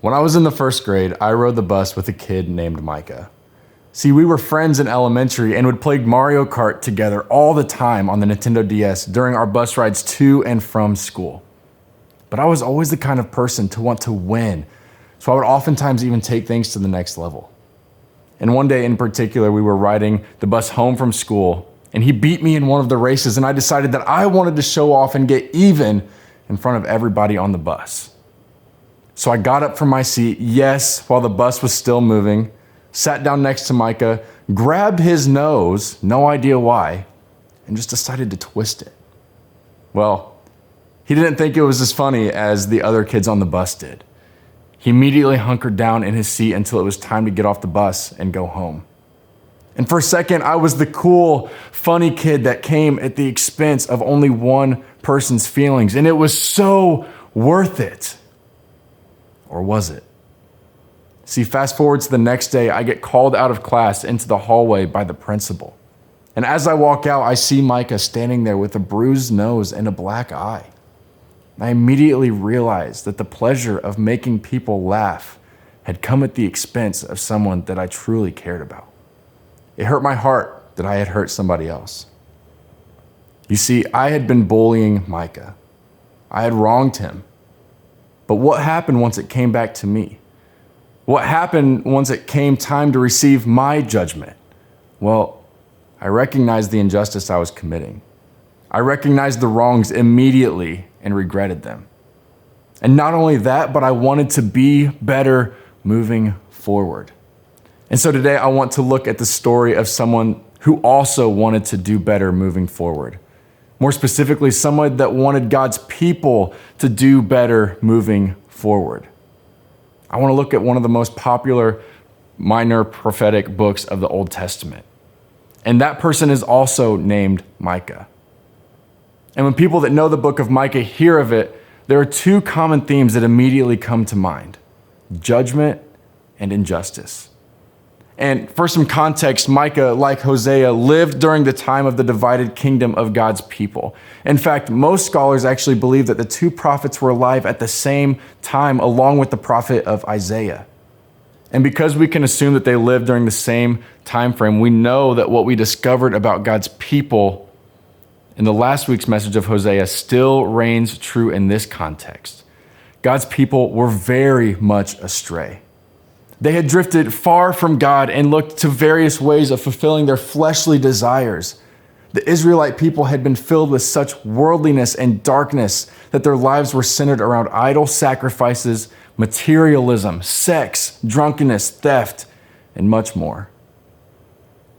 When I was in the first grade, I rode the bus with a kid named Micah. See, we were friends in elementary and would play Mario Kart together all the time on the Nintendo DS during our bus rides to and from school. But I was always the kind of person to want to win, so I would oftentimes even take things to the next level. And one day in particular, we were riding the bus home from school, and he beat me in one of the races, and I decided that I wanted to show off and get even in front of everybody on the bus. So I got up from my seat, yes, while the bus was still moving, sat down next to Micah, grabbed his nose, no idea why, and just decided to twist it. Well, he didn't think it was as funny as the other kids on the bus did. He immediately hunkered down in his seat until it was time to get off the bus and go home. And for a second, I was the cool, funny kid that came at the expense of only one person's feelings, and it was so worth it. Or was it? See, fast forward to the next day, I get called out of class into the hallway by the principal. And as I walk out, I see Micah standing there with a bruised nose and a black eye. I immediately realized that the pleasure of making people laugh had come at the expense of someone that I truly cared about. It hurt my heart that I had hurt somebody else. You see, I had been bullying Micah. I had wronged him. But what happened once it came back to me? What happened once it came time to receive my judgment? Well, I recognized the injustice I was committing. I recognized the wrongs immediately and regretted them. And not only that, but I wanted to be better moving forward. And so today I want to look at the story of someone who also wanted to do better moving forward. More specifically, someone that wanted God's people to do better moving forward. I want to look at one of the most popular minor prophetic books of the Old Testament. And that person is also named Micah. And when people that know the book of Micah hear of it, there are two common themes that immediately come to mind: judgment and injustice. And for some context, Micah, like Hosea, lived during the time of the divided kingdom of God's people. In fact, most scholars actually believe that the two prophets were alive at the same time, along with the prophet of Isaiah. And because we can assume that they lived during the same time frame, we know that what we discovered about God's people in the last week's message of Hosea still reigns true in this context. God's people were very much astray. They had drifted far from God and looked to various ways of fulfilling their fleshly desires. The Israelite people had been filled with such worldliness and darkness that their lives were centered around idol sacrifices, materialism, sex, drunkenness, theft, and much more.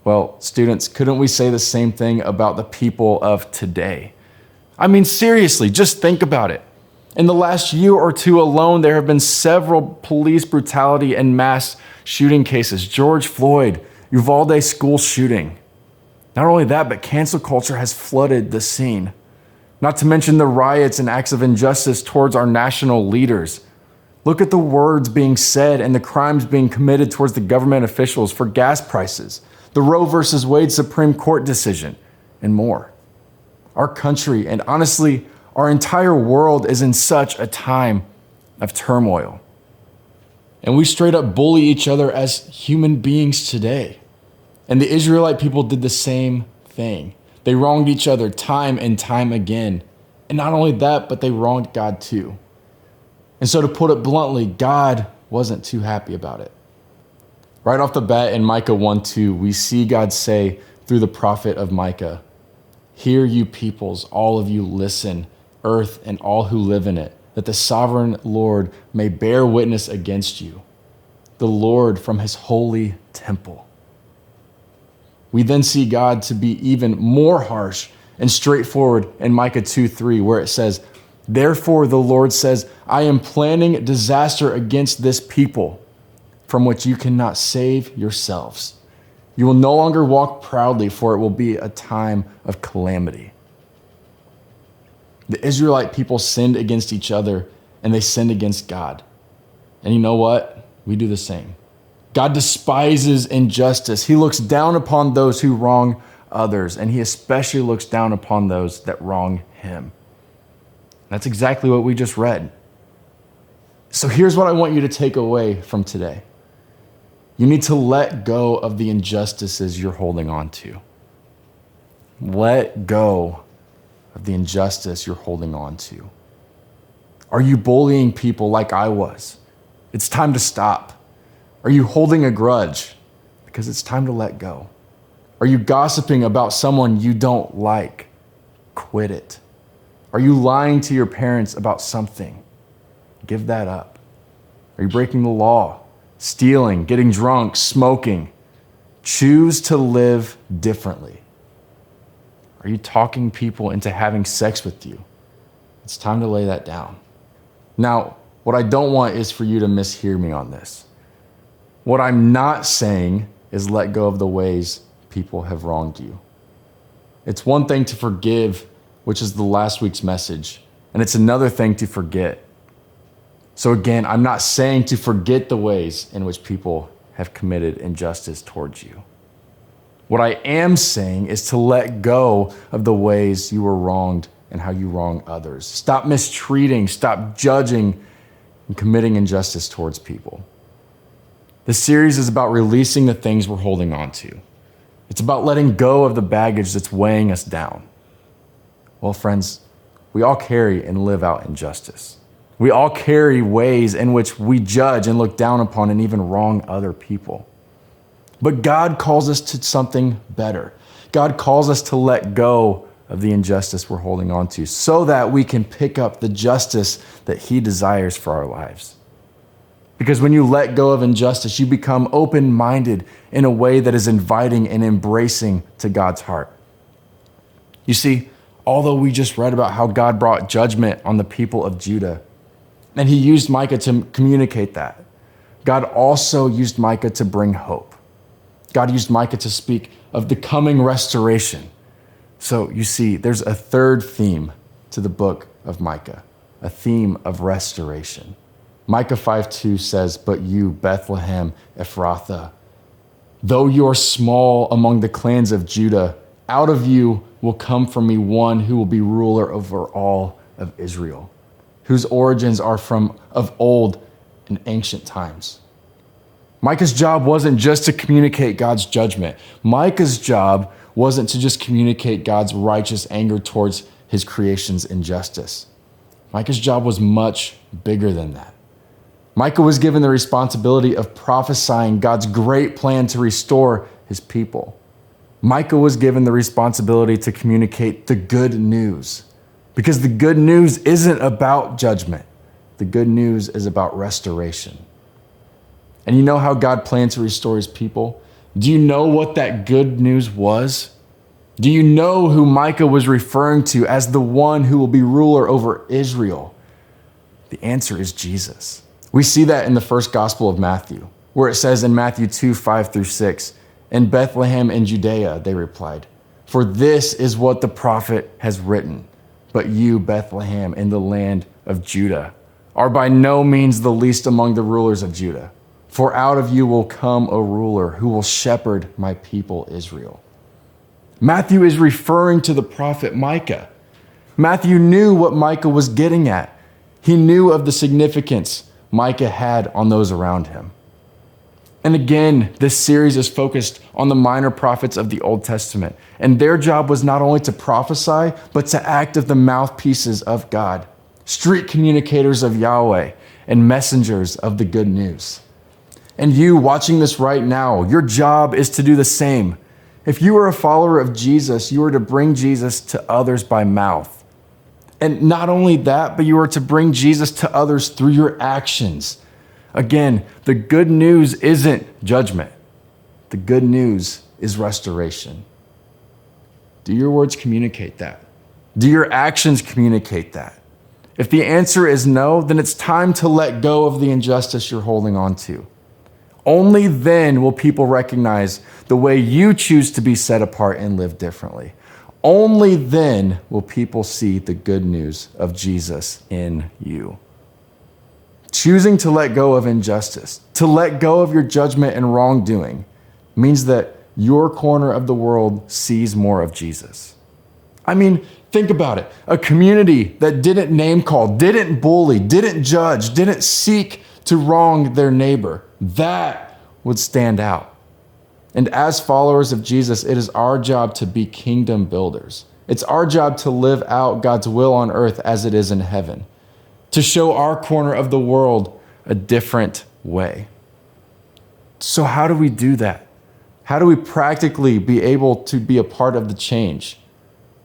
Well, students, couldn't we say the same thing about the people of today? I mean, seriously, just think about it. In the last year or two alone, there have been several police brutality and mass shooting cases. George Floyd, Uvalde school shooting. Not only that, but cancel culture has flooded the scene. Not to mention the riots and acts of injustice towards our national leaders. Look at the words being said and the crimes being committed towards the government officials for gas prices, the Roe versus Wade Supreme Court decision, and more. Our country, and honestly, our entire world, is in such a time of turmoil. And we straight up bully each other as human beings today. And the Israelite people did the same thing. They wronged each other time and time again. And not only that, but they wronged God too. And so to put it bluntly, God wasn't too happy about it. Right off the bat in Micah 1:2, we see God say through the prophet of Micah, "Hear you peoples, all of you listen, earth and all who live in it, that the sovereign Lord may bear witness against you, the Lord from his holy temple." We then see God to be even more harsh and straightforward in Micah 2:3, where it says, "Therefore the Lord says, I am planning disaster against this people, from which you cannot save yourselves. You will no longer walk proudly, for it will be a time of calamity." The Israelite people sinned against each other, and they sinned against God. And you know what? We do the same. God despises injustice. He looks down upon those who wrong others, and he especially looks down upon those that wrong him. That's exactly what we just read. So here's what I want you to take away from today. You need to let go of the injustices you're holding on to. Let go of the injustice you're holding on to. Are you bullying people like I was? It's time to stop. Are you holding a grudge? Because it's time to let go. Are you gossiping about someone you don't like? Quit it. Are you lying to your parents about something? Give that up. Are you breaking the law? Stealing, getting drunk, smoking? Choose to live differently. Are you talking people into having sex with you? It's time to lay that down. Now, what I don't want is for you to mishear me on this. What I'm not saying is let go of the ways people have wronged you. It's one thing to forgive, which is the last week's message, and it's another thing to forget. So again, I'm not saying to forget the ways in which people have committed injustice towards you. What I am saying is to let go of the ways you were wronged and how you wrong others. Stop mistreating, stop judging, and committing injustice towards people. This series is about releasing the things we're holding on to. It's about letting go of the baggage that's weighing us down. Well, friends, we all carry and live out injustice. We all carry ways in which we judge and look down upon and even wrong other people. But God calls us to something better. God calls us to let go of the injustice we're holding on to so that we can pick up the justice that He desires for our lives. Because when you let go of injustice, you become open-minded in a way that is inviting and embracing to God's heart. You see, although we just read about how God brought judgment on the people of Judah, and He used Micah to communicate that, God also used Micah to bring hope. God used Micah to speak of the coming restoration. So you see, there's a third theme to the book of Micah, a theme of restoration. Micah 5:2 says, "But you, Bethlehem Ephrathah, though you are small among the clans of Judah, out of you will come from me one who will be ruler over all of Israel, whose origins are from of old in ancient times." Micah's job wasn't just to communicate God's judgment. Micah's job wasn't to just communicate God's righteous anger towards His creation's injustice. Micah's job was much bigger than that. Micah was given the responsibility of prophesying God's great plan to restore His people. Micah was given the responsibility to communicate the good news, because the good news isn't about judgment. The good news is about restoration. And you know how God planned to restore His people? Do you know what that good news was? Do you know who Micah was referring to as the one who will be ruler over Israel? The answer is Jesus. We see that in the first gospel of Matthew, where it says in Matthew 2:5-6, "In Bethlehem in Judea," they replied, "for this is what the prophet has written. But you, Bethlehem, in the land of Judah, are by no means the least among the rulers of Judah. For out of you will come a ruler who will shepherd my people Israel." Matthew is referring to the prophet Micah. Matthew knew what Micah was getting at. He knew of the significance Micah had on those around him. And again, this series is focused on the minor prophets of the Old Testament. And their job was not only to prophesy, but to act as the mouthpieces of God, street communicators of Yahweh, and messengers of the good news. And you watching this right now, your job is to do the same. If you are a follower of Jesus, you are to bring Jesus to others by mouth. And not only that, but you are to bring Jesus to others through your actions. Again, the good news isn't judgment. The good news is restoration. Do your words communicate that? Do your actions communicate that? If the answer is no, then it's time to let go of the injustice you're holding on to. Only then will people recognize the way you choose to be set apart and live differently. Only then will people see the good news of Jesus in you. Choosing to let go of injustice, to let go of your judgment and wrongdoing, means that your corner of the world sees more of Jesus. I mean, Think about it. A community that didn't name call, didn't bully, didn't judge, didn't seek to wrong their neighbor. That would stand out. And as followers of Jesus, it is our job to be kingdom builders. It's our job to live out God's will on earth as it is in heaven, to show our corner of the world a different way. So how do we do that? How do we practically be able to be a part of the change?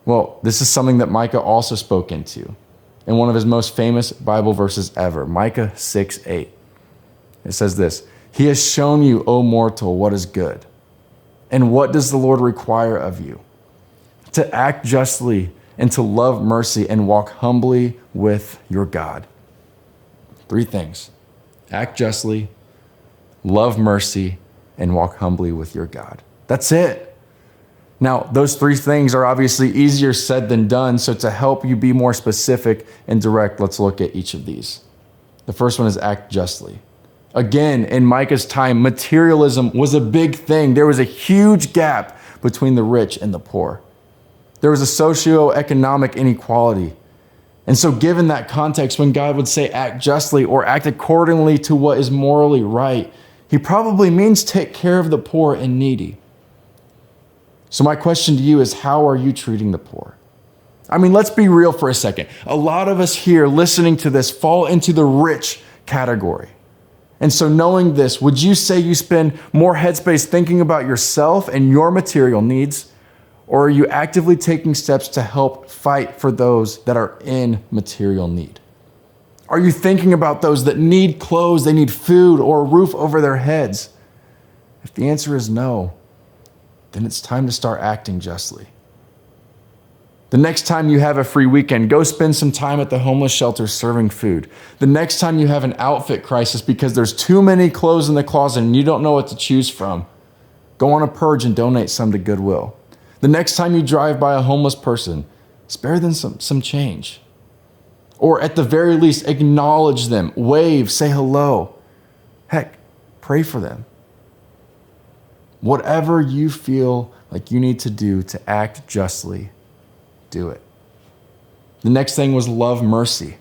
Well, this is something that Micah also spoke into in one of his most famous Bible verses ever, Micah 6:8. It says this, "He has shown you, O mortal, what is good. And what does the Lord require of you? To act justly and to love mercy and walk humbly with your God." 3 things. Act justly, love mercy, and walk humbly with your God. That's it. Now, those 3 things are obviously easier said than done, so to help you be more specific and direct, let's look at each of these. The first one is act justly. Again, in Micah's time, materialism was a big thing. There was a huge gap between the rich and the poor. There was a socioeconomic inequality. And so given that context, when God would say act justly or act accordingly to what is morally right, he probably means take care of the poor and needy. So my question to you is, how are you treating the poor? I mean, let's be real for a second. A lot of us here listening to this fall into the rich category. And so knowing this, would you say you spend more headspace thinking about yourself and your material needs? Or are you actively taking steps to help fight for those that are in material need? Are you thinking about those that need clothes, they need food, or a roof over their heads? If the answer is no, then it's time to start acting justly. The next time you have a free weekend, go spend some time at the homeless shelter serving food. The next time you have an outfit crisis because there's too many clothes in the closet and you don't know what to choose from, go on a purge and donate some to Goodwill. The next time you drive by a homeless person, spare them some change. Or at the very least, acknowledge them, wave, say hello. Heck, pray for them. Whatever you feel like you need to do to act justly, do it. The next thing was love mercy.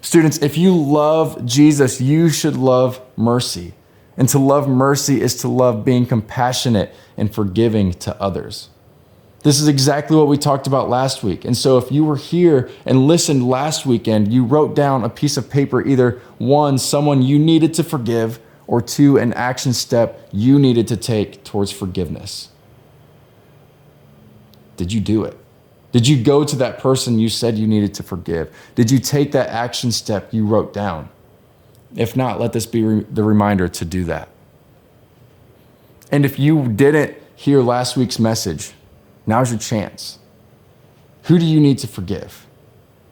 Students, if you love Jesus, you should love mercy. And to love mercy is to love being compassionate and forgiving to others. This is exactly what we talked about last week. And so if you were here and listened last weekend, you wrote down a piece of paper, either 1, someone you needed to forgive, or 2, an action step you needed to take towards forgiveness. Did you do it? Did you go to that person you said you needed to forgive? Did you take that action step you wrote down? If not, let this be the reminder to do that. And if you didn't hear last week's message, now's your chance. Who do you need to forgive?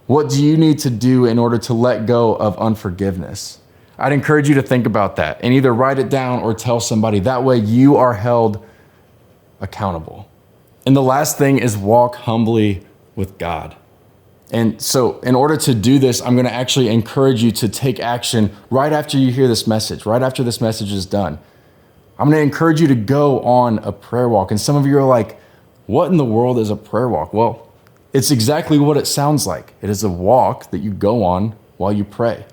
What do you need to do in order to let go of unforgiveness? I'd encourage you to think about that and either write it down or tell somebody. That way you are held accountable. And the last thing is walk humbly with God. And so in order to do this, I'm going to actually encourage you to take action right after you hear this message, right after this message is done. I'm going to encourage you to go on a prayer walk. And some of you are like, what in the world is a prayer walk? Well, it's exactly what it sounds like. It is a walk that you go on while you pray.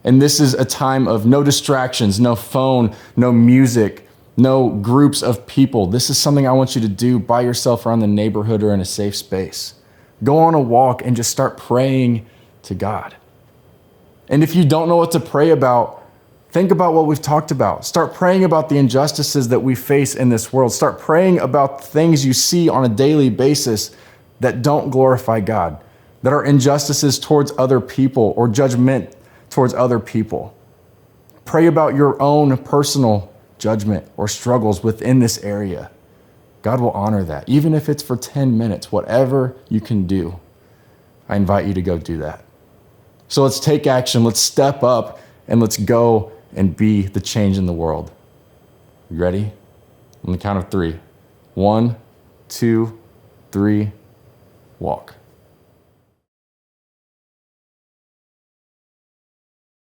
And this is a time of no distractions, no phone, no music, no groups of people. This is something I want you to do by yourself around the neighborhood or in a safe space. Go on a walk and just start praying to God. And if you don't know what to pray about, think about what we've talked about. Start praying about the injustices that we face in this world. Start praying about things you see on a daily basis that don't glorify God, that are injustices towards other people or judgment towards other people. Pray about your own personal judgment or struggles within this area. God will honor that, even if it's for 10 minutes, whatever you can do. I invite you to go do that. So let's take action. Let's step up and let's go and be the change in the world. You ready? On the count of 3. 1, 2, 3, walk.